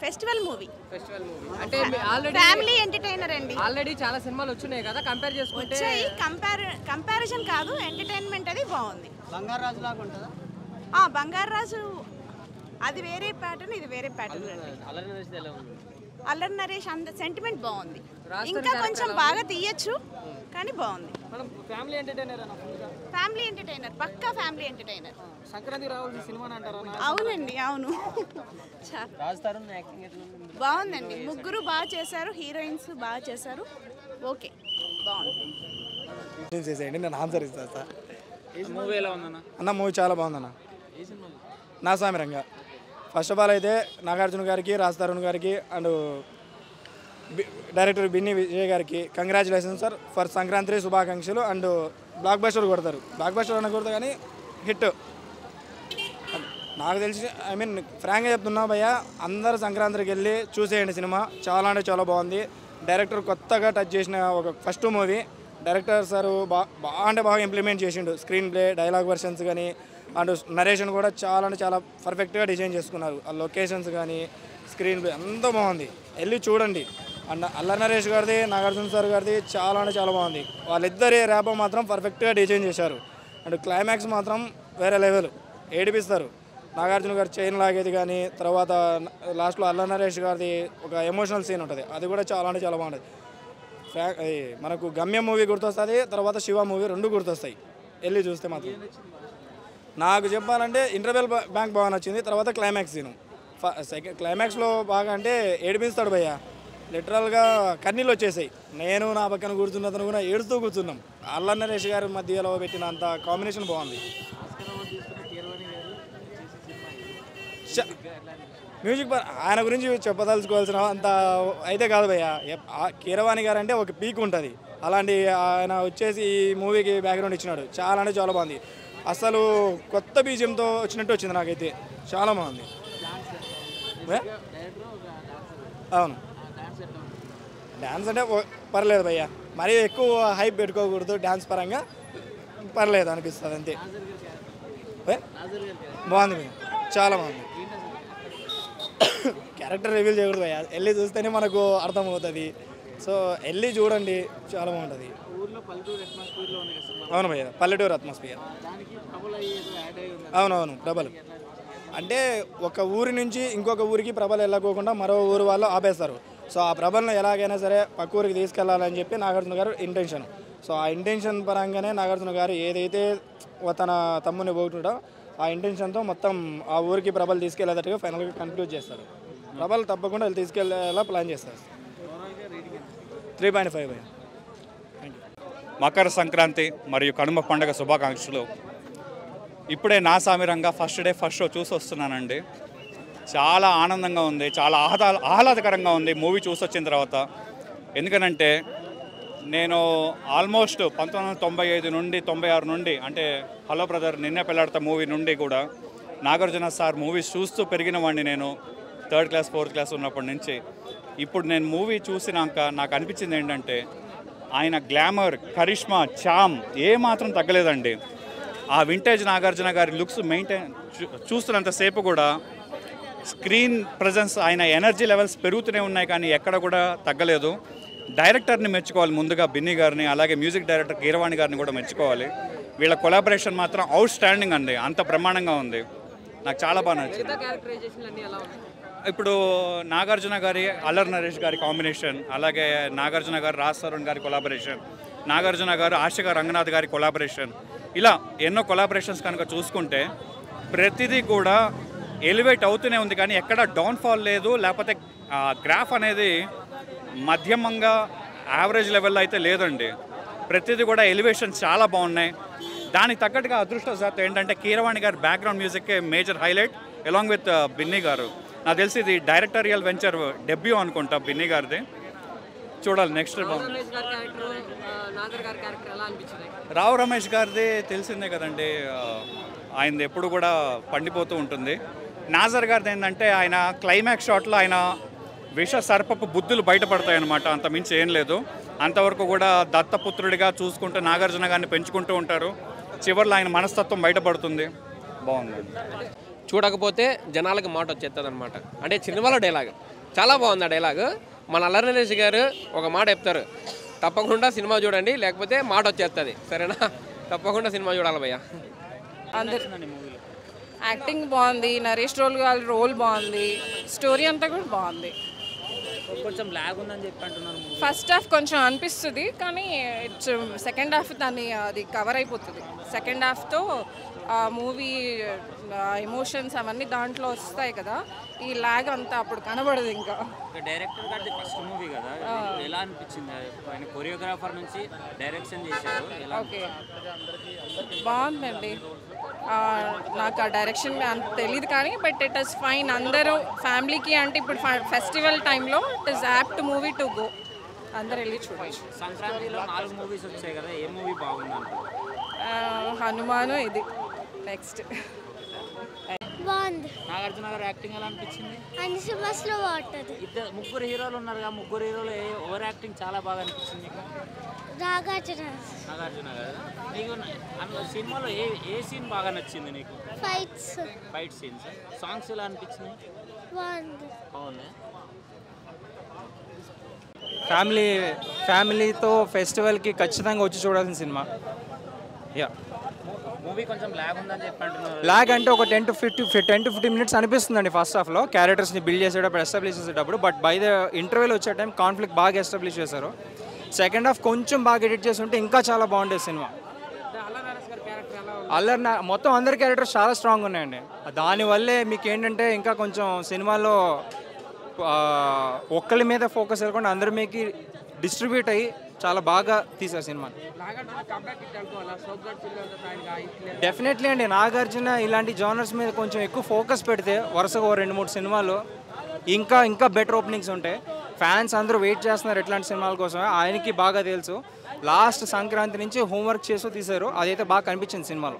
Festival movie అంటే already family entertainer అండి. Already చాలా సినిమాలు వచ్చున్నాయి కదా, కంపేర్ చేసుకుంటే వచ్చాయి. కంపారిజన్ కాదు, ఎంటర్టైన్మెంట్ అది బాగుంది. బంగారు రాజు లాగా ఉంటుందా? బంగారు రాజు అది వేరే ప్యాటర్న్, ఇది వేరే ప్యాటర్న్ అండి. అల్లరి నరేష్ అంత సెంటిమెంట్ బాగుంది. ఇంకా కొంచెం బాగా తీయచ్చు కానీ బాగుంది. ఫ్యామిలీ ఎంటర్టైనర్ అన్న, ఫ్యామిలీ ఎంటర్టైనర్, పక్కా ఫ్యామిలీ ఎంటర్టైనర్. సంక్రాంతి రావాల్సిన సినిమా అంటారా? అవునండి, అవును. బాగుందండి. ముగ్గురు బాగా చేశారు, హీరోయిన్స్ బాగా చేశారు. ఓకే, బాగుంది. నేను ఆన్సర్ ఇస్తాను సార్. మూవీ ఎలా ఉందన్న? అన్న మూవీ చాలా బాగుందన్న. నా సామిరంగా ఫస్ట్ ఆఫ్ ఆల్ అయితే నాగార్జున గారికి, రాజ్ తరుణ్ గారికి అండ్ డైరెక్టర్ బిన్ని విజయ్ గారికి కంగ్రాచులేషన్స్ సార్ ఫర్ సంక్రాంతి శుభాకాంక్షలు. అండ్ బ్లాక్ బస్టర్ కొడతారు, బ్లాక్ బస్టర్ అనకూడదు కానీ హిట్. నాకు తెలిసి ఫ్రాంక్గా చెప్తున్నా భయ్య, అందరూ సంక్రాంతికి వెళ్ళి చూసేయండి సినిమా. చాలా అంటే చాలా బాగుంది. డైరెక్టర్ కొత్తగా టచ్ చేసిన ఒక ఫస్ట్ మూవీ. డైరెక్టర్ సార్ బాగా ఇంప్లిమెంట్ చేసిండు. స్క్రీన్ ప్లే, డైలాగ్ వర్షన్స్ కానీ అండ్ నరేషన్ కూడా చాలా అంటే చాలా పర్ఫెక్ట్గా డిజైన్ చేసుకున్నారు. ఆ లొకేషన్స్ కానీ స్క్రీన్ ప్లే అంతా బాగుంది. వెళ్ళి చూడండి. అండ్ అల్లరి నరేష్ గారిది, నాగార్జున సార్ గారిది చాలా అంటే చాలా బాగుంది. వాళ్ళిద్దరి ర్యాప్ మాత్రం పర్ఫెక్ట్గా డిజైన్ చేశారు. అండ్ క్లైమాక్స్ మాత్రం వేరే లెవెల్, ఏడిపిస్తారు. నాగార్జున గారు చైన్ లాగేది కానీ, తర్వాత లాస్ట్లో అల్లరి నరేష్ గారిది ఒక ఎమోషనల్ సీన్ ఉంటుంది, అది కూడా చాలా అంటే చాలా బాగుంటుంది. మనకు గమ్యం మూవీ గుర్తొస్తుంది, తర్వాత శివ మూవీ రెండు గుర్తొస్తాయి వెళ్ళి చూస్తే మాత్రం. నాకు చెప్పాలంటే ఇంటర్వెల్ బ్యాంక్ బాగా నచ్చింది. తర్వాత క్లైమాక్స్ సీను క్లైమాక్స్లో బాగా అంటే ఏడిపిస్తాడు భయ్య. లిటరల్గా కన్నీళ్ళు వచ్చేసాయి. నేను నా పక్కన కూర్చున్న అతను కూడా ఏడుస్తూ కూర్చున్నాం. అల్లరి నరేష్ గారి మధ్యలో పెట్టిన అంత కాంబినేషన్ బాగుంది. మ్యూజిక్ ఆయన గురించి చెప్పదలుచుకోవాల్సిన అంత అయితే కాదు భయ్య. కీరవాణి గారు అంటే ఒక పీక్ ఉంటుంది, అలాంటి ఆయన వచ్చేసి ఈ మూవీకి బ్యాక్గ్రౌండ్ ఇచ్చినాడు. చాలా అంటే చాలా బాగుంది. అసలు కొత్త బీజియంతో వచ్చినట్టు వచ్చింది నాకైతే, చాలా బాగుంది. అవును, డ్యాన్స్ అంటే పర్లేదు భయ్య, మరీ ఎక్కువ హైప్ పెట్టుకోకూడదు. డ్యాన్స్ పరంగా పర్లేదు అనిపిస్తుంది అంతే. బాగుంది భయ్య, చాలా బాగుంది. క్యారెక్టర్ రివీల్ చేయకూడదు భయ్య, వెళ్ళి చూస్తేనే మనకు అర్థమవుతుంది. సో వెళ్ళి చూడండి, చాలా బాగుంటుంది. అవును భయ్య, పల్లెటూరు అట్మాస్ఫియర్. అవునవును, ప్రభలు అంటే ఒక ఊరి నుంచి ఇంకొక ఊరికి ప్రభలు వెళ్ళకోకుండా మరో ఊరు వాళ్ళు ఆపేస్తారు. సో ఆ ప్రభలను ఎలాగైనా సరే పక్క ఊరికి తీసుకెళ్లాలని చెప్పి నాగార్జున గారు ఇంటెన్షన్. సో ఆ ఇంటెన్షన్ పరంగానే నాగార్జున గారు ఏదైతే తన తమ్ముని పోగొట్టుడో ఆ ఇంటెన్షన్తో మొత్తం ఆ ఊరికి ప్రభలు తీసుకెళ్లేటట్టుగా ఫైనల్గా కన్క్లూడ్ చేస్తారు. ప్రభలు తప్పకుండా వాళ్ళు తీసుకెళ్లేలా ప్లాన్ చేస్తారు. 3.5. మకర సంక్రాంతి మరియు కనుమ పండుగ శుభాకాంక్షలు. ఇప్పుడే నా సామిరంగా ఫస్ట్ డే ఫస్ట్ షో చూసి వస్తున్నానండి. చాలా ఆనందంగా ఉంది, చాలా ఆహ్లాదకరంగా ఉంది మూవీ చూసి వచ్చిన తర్వాత. ఎందుకనంటే నేను ఆల్మోస్ట్ 1995 నుండి 96 నుండి, అంటే హలో బ్రదర్ నిన్నే పెళ్ళాడతా మూవీ నుండి కూడా నాగార్జున సార్ మూవీస్ చూస్తూ పెరిగిన వాడిని నేను. 3rd క్లాస్ 4th క్లాస్ ఉన్నప్పటి నుంచి. ఇప్పుడు నేను మూవీ చూసినాక నాకు అనిపించింది ఏంటంటే ఆయన గ్లామర్, కరిష్మా, చామ్ ఏమాత్రం తగ్గలేదండి. ఆ వింటేజ్ నాగార్జున గారి లుక్స్ మెయింటైన్ చూస్తున్నంతసేపు కూడా స్క్రీన్ ప్రజెన్స్, ఆయన ఎనర్జీ లెవెల్స్ పెరుగుతూనే ఉన్నాయి కానీ ఎక్కడ కూడా తగ్గలేదు. డైరెక్టర్ని మెచ్చుకోవాలి ముందుగా, బిన్నీ గారిని. అలాగే మ్యూజిక్ డైరెక్టర్ కీరవాణి గారిని కూడా మెచ్చుకోవాలి. వీళ్ళ కొలాబరేషన్ మాత్రం అవుట్ స్టాండింగ్ అండి, అంత బ్రహ్మాండంగా ఉంది. నాకు చాలా బాగా నచ్చింది. ఇప్పుడు నాగార్జున గారి, అల్లరి నరేష్ గారి కాంబినేషన్, అలాగే నాగార్జున గారు రాజ్ తరుణ్ గారి కొలాబరేషన్, నాగార్జున గారు ఆశిక రంగనాథ్ గారి కొలాబరేషన్, ఇలా ఎన్నో కొలాబరేషన్స్ కనుక చూసుకుంటే ప్రతిదీ కూడా ఎలివేట్ అవుతూనే ఉంది కానీ ఎక్కడ డౌన్ఫాల్ లేదు. లేకపోతే గ్రాఫ్ అనేది మధ్యమంగా యావరేజ్ లెవెల్లో అయితే లేదండి. ప్రతిదీ కూడా ఎలివేషన్స్ చాలా బాగున్నాయి. దానికి తగ్గట్టుగా అదృష్టవశాత్తు ఏంటంటే కీరవాణి గారి బ్యాక్గ్రౌండ్ మ్యూజిక్కే major highlight along with Binny garu. నాకు తెలిసి ఇది డైరెక్టరియల్ వెంచర్ డెబ్యూ అనుకుంటా బిన్నీ గారిది. చూడాలి నెక్స్ట్. రావు రమేష్ గారిది తెలిసిందే కదండి, ఆయనది ఎప్పుడు కూడా పండిపోతూ ఉంటుంది. నాజర్ గారిది ఏంటంటే ఆయన క్లైమాక్స్ షాట్లో ఆయన విష సర్పపు బుద్ధులు బయటపడతాయన్నమాట, అంత మించి ఏం లేదు. అంతవరకు కూడా దత్తపుత్రుడిగా చూసుకుంటూ నాగార్జున గారిని పెంచుకుంటూ ఉంటారు. చివరిలో ఆయన మనస్తత్వం బయటపడుతుంది. బాగుంది. చూడకపోతే జనాలకు మాట వచ్చేస్తుంది అనమాట. అంటే సినిమాలో డైలాగ్ చాలా బాగుంది ఆ డైలాగ్. మన అల్లరి నరేష్ గారు ఒక మాట చెప్తారు, తప్పకుండా సినిమా చూడండి లేకపోతే మాట వచ్చేస్తుంది, సరేనా? తప్పకుండా సినిమా చూడాలి భయ్య. యాక్టింగ్ బాగుంది, నరేష్ రోల్ బాగుంది, స్టోరీ అంతా కూడా బాగుంది. కొంచెం లాగ్ ఉందని చెప్పి అంటున్నారు. ఫస్ట్ హాఫ్ కొంచెం అనిపిస్తుంది కానీ ఇట్స్ సెకండ్ హాఫ్ దాన్ని అది కవర్ అయిపోతుంది. సెకండ్ హాఫ్తో ఆ మూవీ ఎమోషన్స్ అవన్నీ దాంట్లో వస్తాయి కదా, ఈ లాగ్ అంతా అప్పుడు కనబడదు. ఇంకా డైరెక్టర్ గారి ఫస్ట్ మూవీ కదా, ఎలా అనిపించింది? ఆయన కొరియోగ్రాఫర్ నుంచి డైరెక్షన్ చేశారు. ఓకే, బాగుందండి. నాకు ఆ డైరెక్షన్ అంత తెలియదు కానీ బట్ ఇట్ ఈస్ ఫైన్. అందరూ ఫ్యామిలీకి అంటే ఇప్పుడు ఫెస్టివల్ టైంలో it is apt movie to go, అందరు వెళ్ళి చూడవచ్చు. సంక్రాంతిలో 4 మూవీస్ వచ్చాయి కదా, ఏ మూవీ బాగుందంట? హనుమాను ఇది నెక్స్ట్. బాగుంది. నాగార్జున గారు యాక్టింగ్ ఎలా అనిపించింది? అన్ని సినిమాస్లో బాగుంటుంది. ముగ్గురు హీరోలు ఉన్నారు కదా, ముగ్గురు హీరోలు ఓవర్ యాక్టింగ్ చాలా బాగా అనిపించింది నీకు? నాగార్జున గారు నీకు సినిమాలో ఏ సీన్ బాగా నచ్చింది నీకు? Fight scenes. సాంగ్స్ ఎలా అనిపించింది? బాగుంది. ఫ్యామిలీతో ఫెస్టివల్కి ఖచ్చితంగా వచ్చి చూడాల్సిన సినిమా. యా, మూవీ కొంచెం లాగ్ ఉందని చెప్పి అంటున్నారు. లాగ్ అంటే ఒక 10 to 15 minutes అనిపిస్తుందండి ఫస్ట్ హాఫ్లో, క్యారెక్టర్స్ని బిల్డ్ చేసేటప్పుడు, ఎస్టాబ్లిష్ చేసేటప్పుడు. బట్ బై ద ఇంటర్వ్యూలో వచ్చే టైం కాన్ఫ్లిక్ట్ బాగా ఎస్టాబ్లిష్ చేశారు. సెకండ్ హాఫ్ కొంచెం బాగా ఎడిట్ చేసి ఉంటే ఇంకా చాలా బాగుండేది సినిమా. మొత్తం అందరి క్యారెక్టర్స్ చాలా స్ట్రాంగ్ ఉన్నాయండి. దానివల్లే మీకు ఏంటంటే ఇంకా కొంచెం సినిమాలో ఒక్కరి మీద ఫోకస్ వెళ్ళకుండా అందరి మీదకి డిస్ట్రిబ్యూట్ అయ్యి చాలా బాగా తీశారు సినిమా. డెఫినెట్లీ అండి, నాగార్జున ఇలాంటి జానర్స్ మీద కొంచెం ఎక్కువ ఫోకస్ పెడితే వరుసగా 2-3 సినిమాలు ఇంకా బెటర్ ఓపెనింగ్స్ ఉంటాయి. ఫ్యాన్స్ అందరూ వెయిట్ చేస్తున్నారు ఇట్లాంటి సినిమాల కోసమే. ఆయనకి బాగా తెలుసు, లాస్ట్ సంక్రాంతి నుంచి హోంవర్క్ చేస్తూ తీశారు. అదైతే బాగా కనిపించింది సినిమాలో.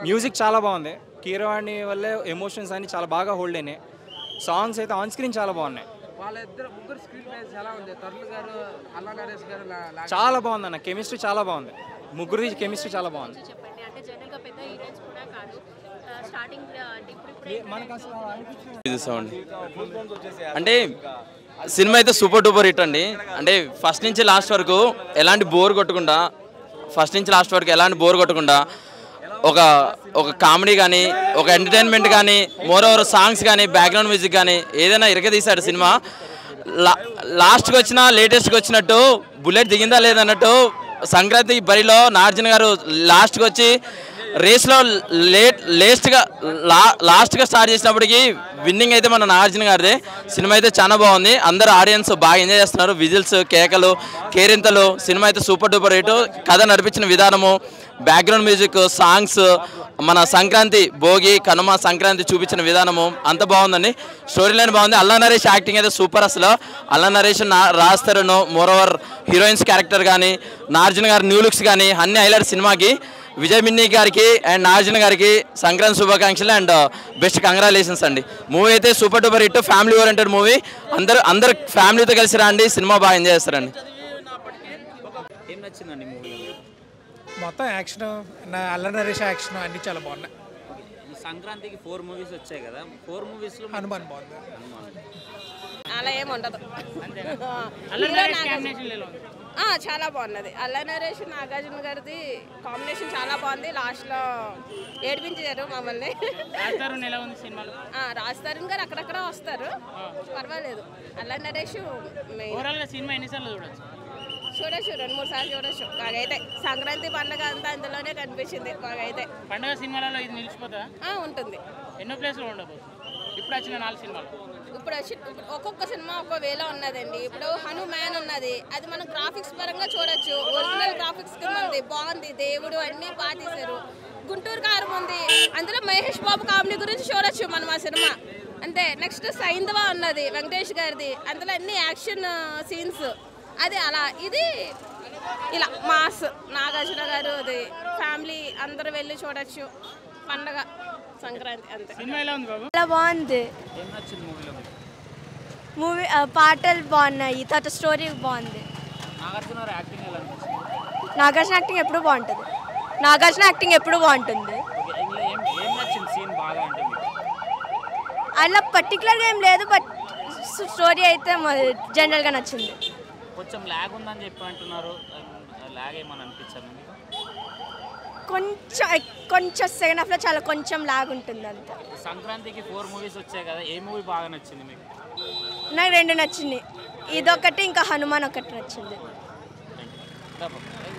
మ్యూజిక్ చాలా బాగుంది. కీరవాణి వల్లే ఎమోషన్స్ అన్ని చాలా బాగా హోల్డ్ అయినాయి. సాంగ్స్ అయితే ఆన్ స్క్రీన్ చాలా బాగున్నాయి. చాలా బాగుంది అన్న, కెమిస్ట్రీ చాలా బాగుంది. ముగ్గురిది కెమిస్ట్రీ చాలా బాగుంది. అంటే సినిమా అయితే సూపర్ డూపర్ హిట్ అండి. అంటే ఫస్ట్ నుంచి లాస్ట్ వరకు ఎలాంటి బోర్ కొట్టకుండా ఒక కామెడీ కానీ, ఒక ఎంటర్టైన్మెంట్ కానీ, మోర్ ఓవర్ సాంగ్స్ కానీ, బ్యాక్గ్రౌండ్ మ్యూజిక్ కానీ ఏదైనా ఇరగదీశాడు సినిమా. లాస్ట్కి వచ్చిన లేటెస్ట్కి వచ్చినట్టు బుల్లెట్ దిగిందా లేదన్నట్టు సంక్రాంతి బరిలో నాగార్జున గారు లాస్ట్కి వచ్చి రేస్లో లాస్ట్గా స్టార్ట్ చేసినప్పటికీ విన్నింగ్ అయితే మన నాగార్జున గారిదే. సినిమా అయితే చాలా బాగుంది. అందరూ ఆడియన్స్ బాగా ఎంజాయ్ చేస్తున్నారు. విజిల్స్, కేకలు, కేరింతలు. సినిమా అయితే సూపర్ డూపర్ హిట్. కథ నడిపించిన విధానము, బ్యాక్గ్రౌండ్ మ్యూజిక్, సాంగ్స్, మన సంక్రాంతి, భోగి, కనుమ, సంక్రాంతి చూపించిన విధానము అంత బాగుందండి. స్టోరీ లైన్ బాగుంది. అల్లా నరేష్ యాక్టింగ్ అయితే సూపర్. అసలు Alla Naresh, Raj Tarun, more over heroines character కానీ, నాగార్జున గారి న్యూ లుక్స్ కానీ అన్ని హైలైట్ సినిమాకి. విజయ్ మిన్నీ గారికి అండ్ నాగార్జున గారికి సంక్రాంతి శుభాకాంక్షలు అండ్ బెస్ట్ కంగ్రాచులేషన్స్ అండి. మూవీ అయితే super duper hit, family oriented movie. అందరు ఫ్యామిలీతో కలిసి రండి, సినిమా బాగా ఎంజాయ్ చేస్తారండి. ఏం నచ్చిందండి మూవీ? మొత్తం యాక్షన్, అల్లరి నరేష్ యాక్షన్ అన్ని చాలా బాగున్నాయి. సంక్రాంతికి 4 మూవీస్ వచ్చాయి కదా, 4 మూవీస్లో హనుమాన్ బాగుంది. అలా ఏముండదు. చాలా బాగున్నది. అల్లరి నరేష్ నాగార్జున గారిది కాంబినేషన్ చాలా బాగుంది. లాస్ట్లో ఏడిపించారు మమ్మల్ని. రాజ్ తరుణ్ గారు అక్కడక్కడ వస్తారు, పర్వాలేదు. అల్లరి నరేష్ సినిమా ఎన్నిసార్లు చూడొచ్చు? చూడొచ్చు, 2-3 సార్లు చూడొచ్చు. బాగైతే సంక్రాంతి పండుగ అంతా అందులోనే కనిపించింది. బాగైతే పండుగ సినిమాలలో ఇది నిలిచిపోతా ఉంటుంది. ఎన్నో ప్లేస్లో ఉండబోతుంది ఇప్పుడు వచ్చిన 4 సినిమాలు? ఇప్పుడు ఒక్కొక్క సినిమా ఒక్కో వేలో ఉన్నదండి. ఇప్పుడు హనుమాన్ ఉన్నది, అది మనం గ్రాఫిక్స్ పరంగా చూడొచ్చు. ఒరిజినల్ గ్రాఫిక్స్ కింద ఉంది, బాగుంది. దేవుడు అన్నీ బాగా తీశారు. గుంటూరు కారం ఉంది, అందులో మహేష్ బాబు కామెడీ గురించి చూడొచ్చు మనం ఆ సినిమా అంతే. నెక్స్ట్ సైంధవ ఉన్నది వెంకటేష్ గారిది, అందులో అన్ని యాక్షన్ సీన్స్. అది అలా, ఇది ఇలా మాస్. నాగార్జున గారు అది ఫ్యామిలీ అందరూ వెళ్ళి చూడొచ్చు. పండగ సంక్రాంతి అంతే. చాలా బాగుంది మూవీ. పాటలు బాగున్నాయి, తర్వాత స్టోరీ బాగుంది. నాగార్జున యాక్టింగ్ ఎప్పుడు బాగుంటుంది. అలా పర్టికులర్గా ఏం లేదు, బట్ స్టోరీ అయితే జనరల్గా నచ్చింది. కొంచెం ల్యాగ్ ఉందని చెప్పి అంటున్నారు, ల్యాగ్ ఏమని అనిపించాను మీకు? కొంచెం సెకండ్ హాఫ్లో చాలా కొంచెం లాగ్ ఉంటుంది అంతే. సంక్రాంతికి 4 మూవీస్ వచ్చాయి కదా, ఏ మూవీ బాగా నచ్చింది మీకు? నాకు 2 నచ్చింది, ఇదొకటి ఇంకా హనుమాన్ ఒకటి నచ్చింది. Thank you.